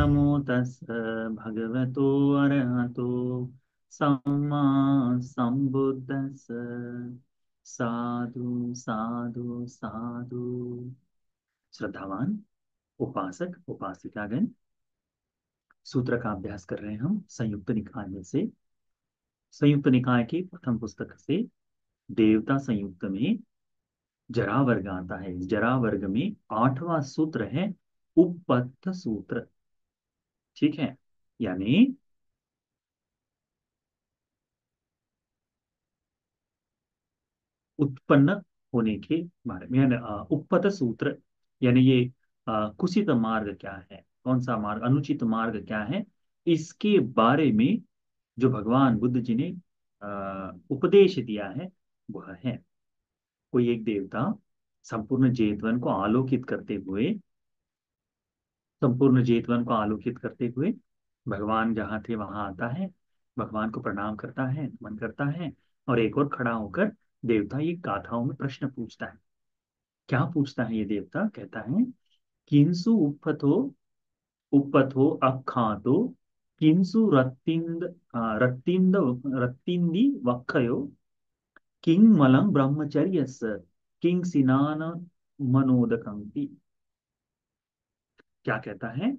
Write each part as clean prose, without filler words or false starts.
नमो तस् भगवतो अरहतो सम्मा सम्बुद्धस्स। साधु साधु साधु। श्रद्धावान उपासक उपासिकागण, सूत्र का अभ्यास कर रहे हैं हम संयुक्त निकाय में से। संयुक्त निकाय की प्रथम पुस्तक से देवता संयुक्त में जरा वर्ग आता है। इस जरा वर्ग में आठवां सूत्र है उपपत्त सूत्र। ठीक है, यानी उत्पन्न होने के बारे में, यानी उपपद सूत्र, यानी ये कुसित मार्ग क्या है, कौन सा मार्ग, अनुचित मार्ग क्या है, इसके बारे में जो भगवान बुद्ध जी ने उपदेश दिया है वह है। कोई एक देवता संपूर्ण जेतवन को आलोकित करते हुए, संपूर्ण जेतवन को आलोकित करते हुए भगवान जहाँ थे वहां आता है, भगवान को प्रणाम करता है, नमन करता है, और एक और खड़ा होकर देवता ये गाथाओं में प्रश्न पूछता है। क्या पूछता है ये देवता? कहता है, किंसु उपथो उपथो अखातो किंसु रत्तिंद रत्तिंदी वक्षयो किं मलं ब्रह्मचर्यस्य किं सिनान मनोदकंति। क्या कहता है?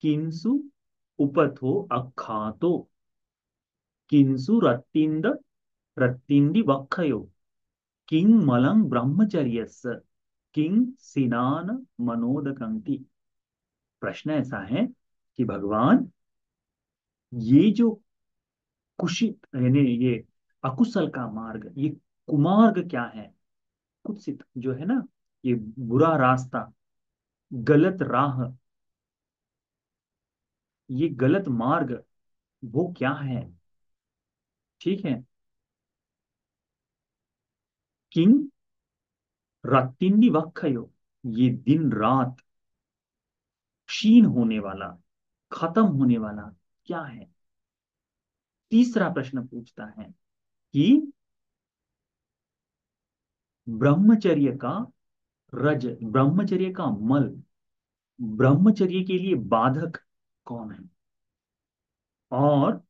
किंसु उपथो अखातो किंसु रत्तिंदी वक्षयो किं मलं ब्रह्मचर्यस्य किं सिनान मनोदकंति। प्रश्न ऐसा है कि भगवान, ये जो कुशित यानी ये अकुशल का मार्ग, ये कुमार्ग क्या है, कुत्सित जो है ना, ये बुरा रास्ता, गलत राह, ये गलत मार्ग वो क्या है? ठीक है, किंग रात्तिंदी वक्षयो, ये दिन रात क्षीण होने वाला, खत्म होने वाला क्या है? तीसरा प्रश्न पूछता है कि ब्रह्मचर्य का रज, ब्रह्मचर्य का मल, ब्रह्मचर्य के लिए बाधक कौन है, और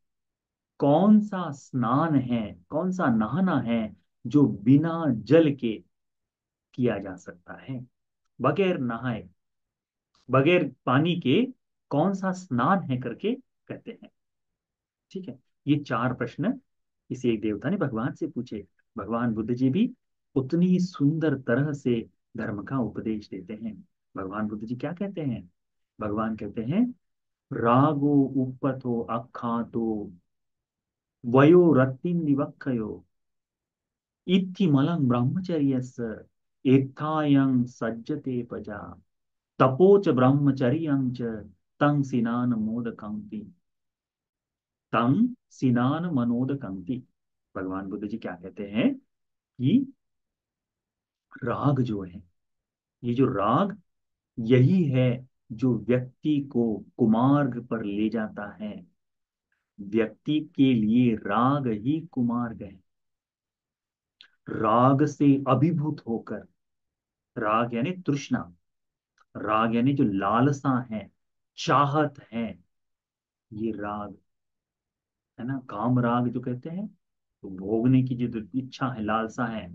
कौन सा स्नान है, कौन सा नहाना है जो बिना जल के किया जा सकता है, बगैर नहाए, बगैर पानी के कौन सा स्नान है करके कहते हैं। ठीक है, ये चार प्रश्न किसी एक देवता ने भगवान से पूछे। भगवान बुद्ध जी भी उतनी ही सुंदर तरह से धर्म का उपदेश देते हैं। भगवान बुद्ध जी क्या कहते हैं? भगवान कहते हैं, रागो उपपथो अखातो वयो रत्तिं निवक्षयो इत्थि मलं ब्रह्मचर्यस्य एत्थायं सज्जते पजा तपोच ब्रह्मचर्यं च तं सिनान मोदकंति, तं सिनान मनोदकंति। भगवान बुद्ध जी क्या कहते हैं कि राग जो है, ये जो राग, यही है जो व्यक्ति को कुमार्ग पर ले जाता है। व्यक्ति के लिए राग ही कुमार्ग है। राग से अभिभूत होकर, राग यानी तृष्णा, राग यानी जो लालसा है, चाहत है, ये राग है ना, काम राग जो कहते हैं, तो भोगने की जो इच्छा है, लालसा है,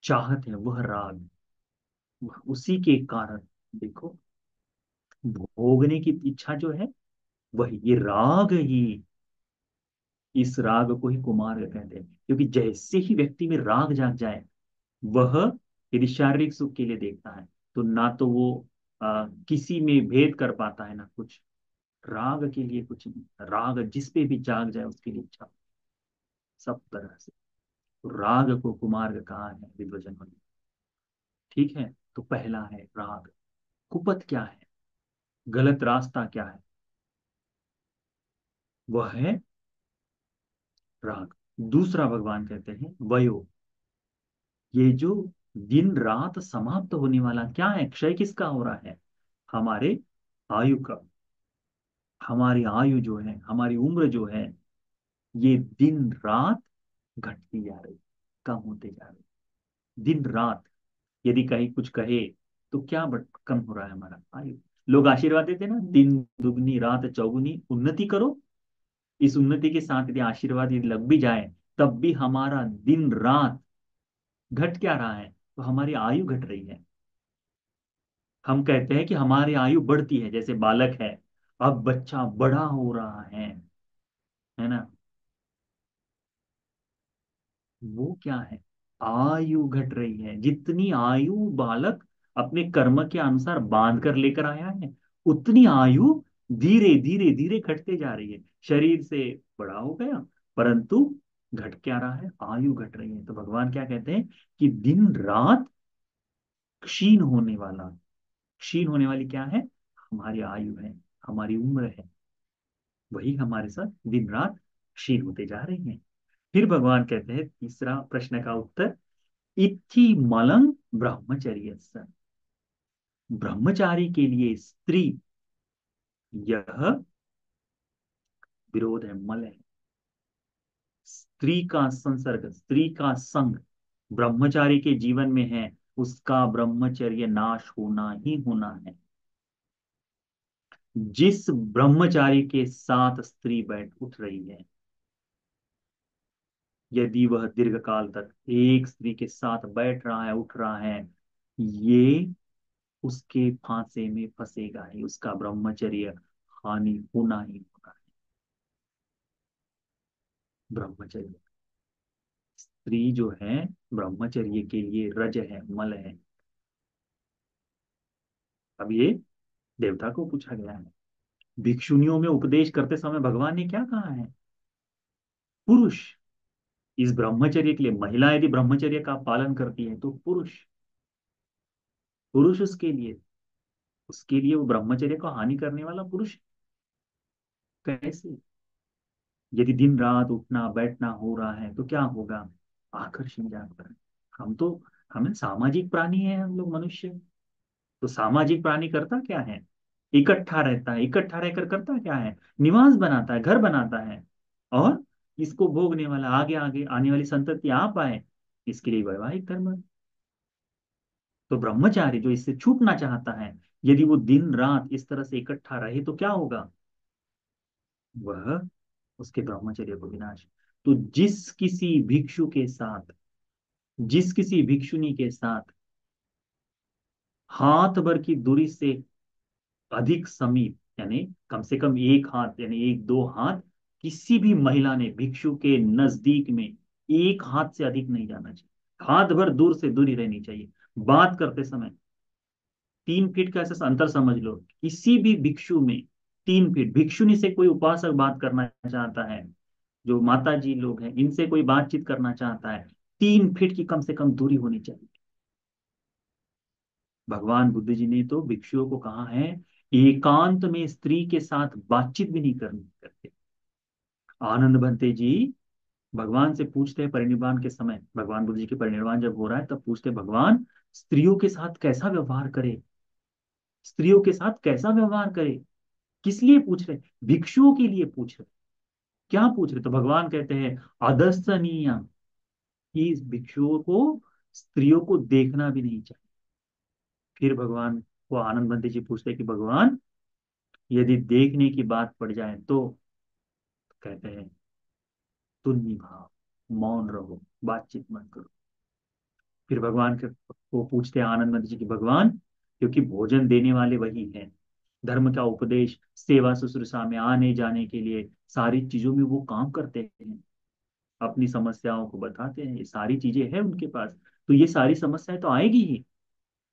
चाहत है, वह राग, वह उसी के कारण देखो, भोगने की इच्छा जो है, वह ये राग ही, इस राग को ही कुमार्ग कहते हैं। क्योंकि जैसे ही व्यक्ति में राग जाग जाए, वह यदि शारीरिक सुख के लिए देखता है तो ना तो वो किसी में भेद कर पाता है, ना कुछ, राग के लिए कुछ नहीं। राग जिस पे भी जाग जाए उसके लिए इच्छा, सब तरह से। तो राग को कुमार्ग कहा है विद्वजनों ने। ठीक है, तो पहला है राग। कुपथ क्या है, गलत रास्ता क्या है, वह है राग। दूसरा भगवान कहते हैं वयो, ये जो दिन रात समाप्त होने वाला क्या है, क्षय किसका हो रहा है? हमारे आयु का। हमारी आयु जो है, हमारी उम्र जो है, ये दिन रात घटती जा रही, कम होते जा रही, दिन रात। यदि कहीं कुछ कहे तो क्या कम हो रहा है हमारा आयु? लोग आशीर्वाद देते हैं ना, दिन दुगनी रात चौगुनी उन्नति करो। इस उन्नति के साथ यदि आशीर्वाद यदि लग भी जाए, तब भी हमारा दिन रात घट क्या रहा है, तो हमारी आयु घट रही है। हम कहते हैं कि हमारी आयु बढ़ती है, जैसे बालक है, अब बच्चा बड़ा हो रहा है ना। वो क्या है, आयु घट रही है। जितनी आयु बालक अपने कर्म के अनुसार बांध कर लेकर आया है, उतनी आयु धीरे धीरे धीरे घटते जा रही है। शरीर से बड़ा हो गया, परंतु घट क्या रहा है, आयु घट रही है। तो भगवान क्या कहते हैं कि दिन रात क्षीण होने वाला, क्षीण होने वाली क्या है, हमारी आयु है, हमारी उम्र है। वही हमारे साथ दिन रात क्षीण होते जा रही है। फिर भगवान कहते हैं तीसरा प्रश्न का उत्तर, इत्थि मलंग ब्रह्मचर्य। ब्रह्मचारी के लिए स्त्री यह विरोध है, मल है। स्त्री का संसर्ग, स्त्री का संग ब्रह्मचारी के जीवन में है, उसका ब्रह्मचर्य नाश होना ही होना है। जिस ब्रह्मचारी के साथ स्त्री बैठ उठ रही है, यदि वह दीर्घ काल तक एक स्त्री के साथ बैठ रहा है उठ रहा है, ये उसके फांसे में फंसेगा ही, उसका ब्रह्मचर्य हानि होना ही होना है। ब्रह्मचर्य, स्त्री जो है ब्रह्मचर्य के लिए रज है, मल है। अब ये देवता को पूछा गया है। भिक्षुनियों में उपदेश करते समय भगवान ने क्या कहा है, पुरुष इस ब्रह्मचर्य के लिए, महिला यदि ब्रह्मचर्य का पालन करती है तो पुरुष, पुरुष उसके लिए, उसके लिए वो ब्रह्मचर्य को हानि करने वाला पुरुष कैसे। यदि दिन रात उठना बैठना हो रहा है तो क्या होगा, आकर्षण जागता है। हम तो, हमें सामाजिक प्राणी है हम लोग मनुष्य। तो सामाजिक प्राणी करता क्या है, इकट्ठा रहता है, इकट्ठा रहकर करता क्या है, निवास बनाता है, घर बनाता है। और इसको भोगने वाला आगे आगे आने वाली संतति आ पाए, इसके लिए वैवाहिक धर्म है। तो ब्रह्मचारी जो इससे छूटना चाहता है, यदि वो दिन रात इस तरह से इकट्ठा रहे तो क्या होगा, वह, उसके ब्रह्मचर्य को विनाश। तो जिस किसी भिक्षुनी के साथ हाथ भर की दूरी से अधिक समीप, यानी कम से कम एक हाथ, यानी एक दो हाथ, किसी भी महिला ने भिक्षु के नजदीक में एक हाथ से अधिक नहीं जाना चाहिए, हाथ भर दूर से दूरी रहनी चाहिए। बात करते समय 3 फीट का ऐसा अंतर समझ लो, किसी भी भिक्षु में 3 फीट, भिक्षुनी से कोई उपासक बात करना चाहता है, जो माता जी लोग हैं इनसे कोई बातचीत करना चाहता है, 3 फीट की कम से कम दूरी होनी चाहिए। भगवान बुद्ध जी ने तो भिक्षुओं को कहा है, एकांत में स्त्री के साथ बातचीत भी नहीं करनी करते। आनंद भंते जी भगवान से पूछते हैं परिनिर्वाण के समय, भगवान बुद्ध जी के परिनिर्वाण जब हो रहा है तब पूछते हैं, भगवान स्त्रियों के साथ कैसा व्यवहार करे, स्त्रियों के साथ कैसा व्यवहार करे। किस लिए पूछ रहे, भिक्षुओं के लिए पूछ रहे। क्या पूछ रहे, तो भगवान कहते हैं अदर्शनीय, कि इस भिक्षुओं को, स्त्रियों को देखना भी नहीं चाहिए। फिर भगवान को आनंद बंदी जी पूछते हैं कि भगवान यदि देखने की बात पड़ जाए तो कहते हैं तुन्नी भाव, मौन रहो, बातचीत मत करो। फिर भगवान के को पूछते हैं आनंद बंदी जी की, भगवान क्योंकि भोजन देने वाले वही हैं, धर्म का उपदेश सेवा शुश्रूषा में आने जाने के लिए सारी चीजों में वो काम करते हैं, अपनी समस्याओं को बताते हैं, ये सारी चीजें हैं उनके पास। तो ये सारी समस्याएं तो आएगी ही,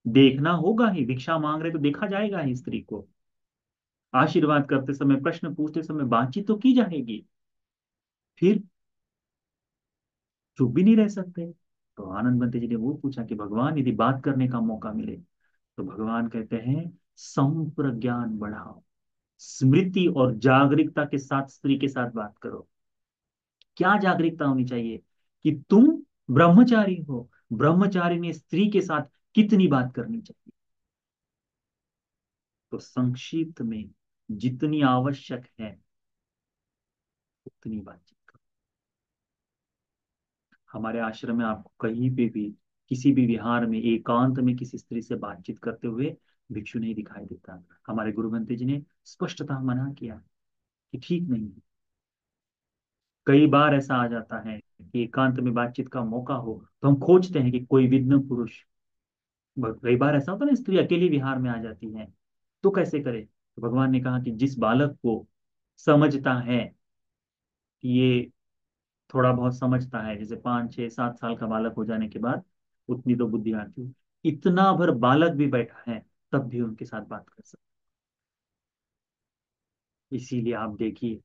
देखना होगा ही, भिक्षा मांग रहे तो देखा जाएगा ही स्त्री को, आशीर्वाद करते समय प्रश्न पूछते समय बातचीत तो की जाएगी। फिर चुप भी नहीं रह सकते। तो आनंद बंते जी ने वो पूछा कि भगवान यदि बात करने का मौका मिले, तो भगवान कहते हैं संप्रज्ञान बढ़ाओ, स्मृति और जागरूकता के साथ स्त्री के साथ बात करो। क्या जागरूकता होनी चाहिए, कि तुम ब्रह्मचारी हो, ब्रह्मचारी ने स्त्री के साथ कितनी बात करनी चाहिए। तो संक्षिप्त में जितनी आवश्यक है उतनी बातचीत करो। हमारे आश्रम में आपको कहीं पे भी, किसी भी विहार में एकांत में किसी स्त्री से बातचीत करते हुए भिक्षु नहीं दिखाई देता। हमारे गुरु ग्रंथ जी ने स्पष्टतः मना किया कि ठीक नहीं है। कई बार ऐसा आ जाता है कि एकांत में बातचीत का मौका हो तो हम खोजते हैं कि कोई विघ्न पुरुष। कई बार ऐसा होता है ना, स्त्री अकेली विहार में आ जाती है, तो कैसे करे? तो भगवान ने कहा कि जिस बालक को समझता है कि ये थोड़ा बहुत समझता है, जैसे 5 6 7 साल का बालक हो जाने के बाद उतनी तो बुद्धि आती है, इतना भर बालक भी बैठा है तब भी उनके साथ बात कर सकते। इसीलिए आप देखिए,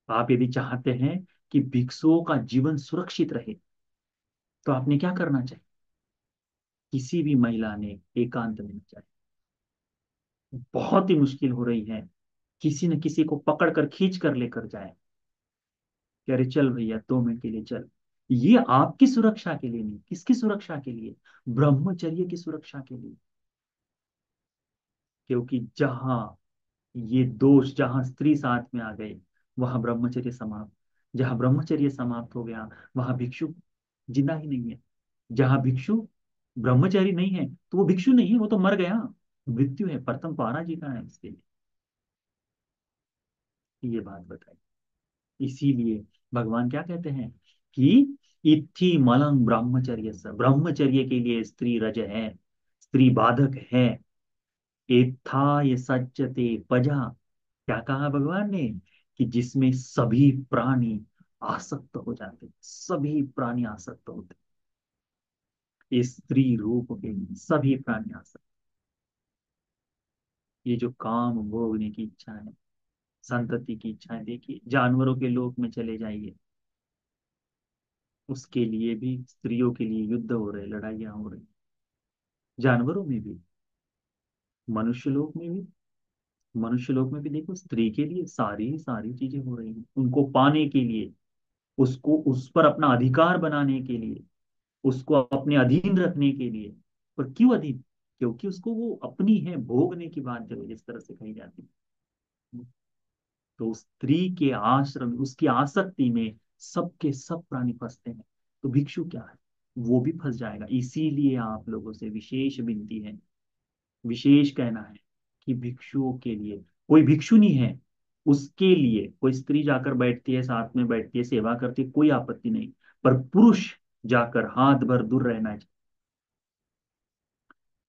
आप यदि चाहते हैं कि भिक्षुओं का जीवन सुरक्षित रहे तो आपने क्या करना चाहिए? किसी भी महिला ने एकांत में नहीं जाए। बहुत ही मुश्किल हो रही है, किसी न किसी को पकड़ कर खींच कर लेकर जाए कि अरे चल भैया 2 मिनट के लिए चल। ये आपकी सुरक्षा के लिए नहीं, किसकी सुरक्षा के लिए? ब्रह्मचर्य की सुरक्षा के लिए। क्योंकि जहां ये दोष, जहां स्त्री साथ में आ गई वहां ब्रह्मचर्य समाप्त। जहां ब्रह्मचर्य समाप्त हो गया वहां भिक्षु जिंदा ही नहीं है। जहां भिक्षु ब्रह्मचारी नहीं है तो वो भिक्षु नहीं है, वो तो मर गया। मृत्यु है, प्रथम पारा जीता है इसके लिए। ये बात बताई। इसीलिए भगवान क्या कहते हैं कि इत्थि मलंग ब्रह्मचर्य से, ब्रह्मचर्य के लिए स्त्री रज है, स्त्री बाधक है। एथा ये सज्जते पजा। क्या कहा भगवान ने? कि जिसमें सभी प्राणी आसक्त हो जाते, सभी प्राणी आसक्त होते, इस स्त्री रूप के सभी प्राणी आसक्त। ये जो काम भोगने की इच्छा है, संतति की इच्छा है, देखिए जानवरों के लोक में चले जाइए, उसके लिए भी स्त्रियों के लिए युद्ध हो रहे, लड़ाइयाँ हो रही। जानवरों में भी, मनुष्य लोक में भी, मनुष्य लोक में भी देखो स्त्री के लिए सारी सारी चीजें हो रही हैं, उनको पाने के लिए, उसको उस पर अपना अधिकार बनाने के लिए, उसको अपने अधीन रखने के लिए। पर क्यों अधीन? क्योंकि उसको वो अपनी है, भोगने की बात जब जिस तरह से कही जाती है। तो स्त्री के आश्रम, उसकी आसक्ति में सबके सब प्राणी फंसते हैं। तो भिक्षु क्या है? वो भी फंस जाएगा। इसीलिए आप लोगों से विशेष विनती है, विशेष कहना है कि भिक्षुओं के लिए, कोई भिक्षु नहीं है उसके लिए कोई स्त्री जाकर बैठती है, साथ में बैठती है, सेवा करती है, कोई आपत्ति नहीं। पर पुरुष जाकर हाथ भर दूर रहना चाहिए।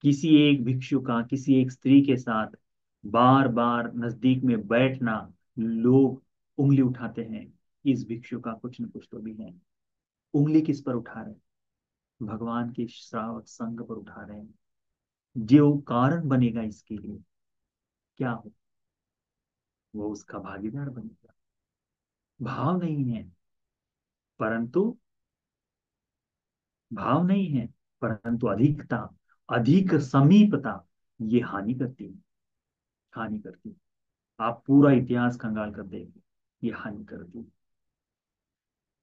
किसी एक भिक्षु का किसी एक स्त्री के साथ बार बार नजदीक में बैठना, लोग उंगली उठाते हैं, इस भिक्षु का कुछ न कुछ तो भी है। उंगली किस पर उठा रहे हैं? भगवान के श्रावक संग पर उठा रहे हैं। जो कारण बनेगा इसके लिए क्या हो, वो उसका भागीदार बनेगा। भाव नहीं है, परंतु भाव नहीं है, परंतु अधिकता, अधिक समीपता, ये हानि करती है, हानि करती है। आप पूरा इतिहास खंगाल कर देखिए, ये हानि करती है।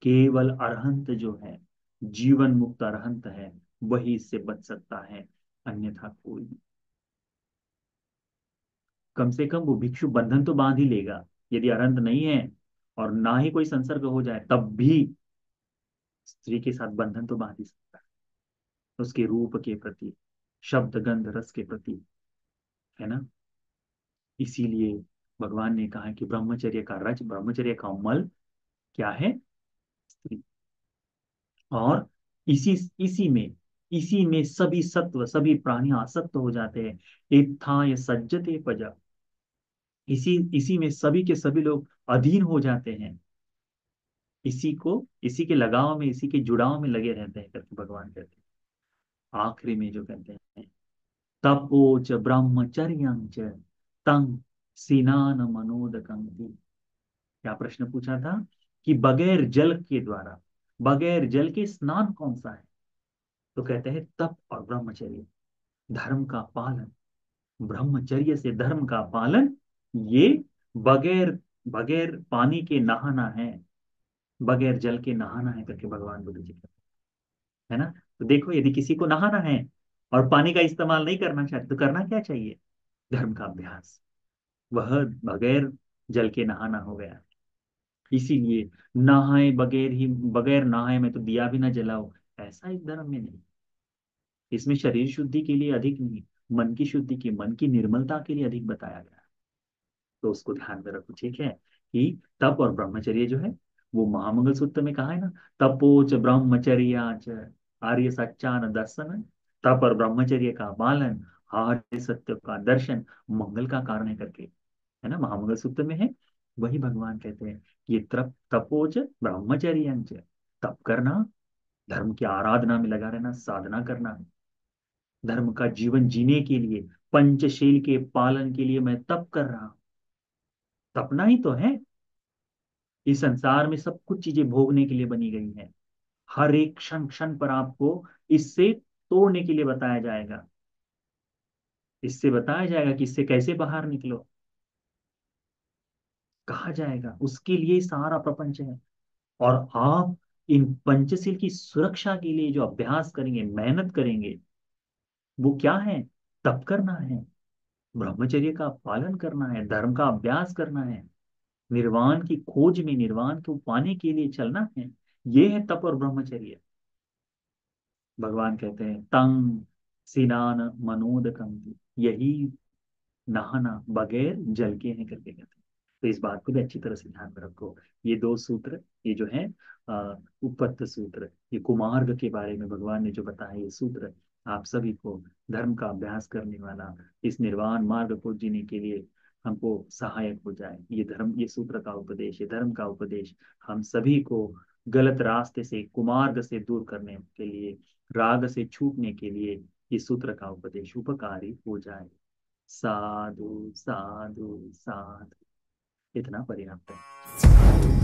केवल अरहंत जो है, जीवन मुक्त अरहंत है, वही इससे बच सकता है, अन्यथा कोई नहीं। कम से कम वो भिक्षु बंधन तो बांध ही लेगा। यदि अरहंत नहीं है और ना ही कोई संसर्ग हो जाए तब भी स्त्री के साथ बंधन तो बांध ही सकता है, उसके रूप के प्रति, शब्द गंध रस के प्रति, है ना। इसीलिए भगवान ने कहा कि ब्रह्मचर्य का रज, ब्रह्मचर्य का मल क्या है? स्त्री। और इसी इसी में सभी सत्व, सभी प्राणी आसक्त हो जाते हैं। इत्था ये सज्जते पजा। इसी में सभी के सभी लोग अधीन हो जाते हैं। इसी के लगाव में, इसी के जुड़ाव में लगे रहते हैं करके भगवान कहते हैं। आखिरी में जो कहते हैं, तपोच ब्रह्मचर्यं च तं सीनान मनोदकं। क्या प्रश्न पूछा था कि बगैर जल के द्वारा, बगैर जल के स्नान कौन सा है? तो कहते हैं तप और ब्रह्मचर्य, धर्म का पालन। ब्रह्मचर्य से धर्म का पालन, ये बगैर बगैर पानी के नहाना है, बगैर जल के नहाना है करके भगवान बुद्ध जी कहते हैं, है ना। तो देखो यदि किसी को नहाना है और पानी का इस्तेमाल नहीं करना चाहते तो करना क्या चाहिए? धर्म का अभ्यास। वह बगैर जल के नहाना हो गया। इसीलिए नहाए बगैर ही, बगैर नहाए में तो दिया भी ना जलाओ, ऐसा इस धर्म में नहीं। इसमें शरीर शुद्धि के लिए अधिक नहीं, मन की शुद्धि की, मन की निर्मलता के लिए अधिक बताया गया है। तो उसको ध्यान में रखो, ठीक है, कि तप और ब्रह्मचर्य जो है वो महामंगल सूत्र में कहा है ना, तपोच ब्रह्मचर्याच आर्य सच्चान दर्शन, तप और ब्रह्मचर्य का पालन, आर्य सत्य का दर्शन मंगल का कारण है करके, है ना, महामंगल सूत्र में है। वही भगवान कहते हैं ये तपोच ब्रह्मचर्यंच, तप करना, धर्म की आराधना में लगा रहना, साधना करना, धर्म का जीवन जीने के लिए, पंचशील के पालन के लिए मैं तप कर रहा हूं। तपना ही तो है। इस संसार में सब कुछ चीजें भोगने के लिए बनी गई हैं। हर एक क्षण क्षण पर आपको इससे तोड़ने के लिए बताया जाएगा, इससे बताया जाएगा कि इससे कैसे बाहर निकलो, कहा जाएगा, उसके लिए ही सारा प्रपंच है। और आप इन पंचशील की सुरक्षा के लिए जो अभ्यास करेंगे, मेहनत करेंगे, वो क्या है? तप करना है, ब्रह्मचर्य का पालन करना है, धर्म का अभ्यास करना है, निर्वाण की खोज में, निर्वाण को पाने के लिए चलना है। ये है तप और ब्रह्मचर्य। भगवान कहते हैं तंग सिनान मनोदकम, यही नहाना बगैर जल के हैं करके कहते हैं। तो इस बात को भी अच्छी तरह से ध्यान में रखो। ये दो सूत्र, ये जो है उपपत्त सूत्र, ये कुमार्ग के बारे में भगवान ने जो बताया, ये सूत्र आप सभी को धर्म का अभ्यास करने वाला, इस निर्वाण मार्ग को जीने के लिए हमको सहायक हो जाए। ये धर्म, ये सूत्र का उपदेश, ये धर्म का उपदेश हम सभी को गलत रास्ते से, कुमार्ग से दूर करने के लिए, राग से छूटने के लिए ये सूत्र का उपदेश उपकारी हो जाए। साधु साधु साधु, इतना पर्याप्त है।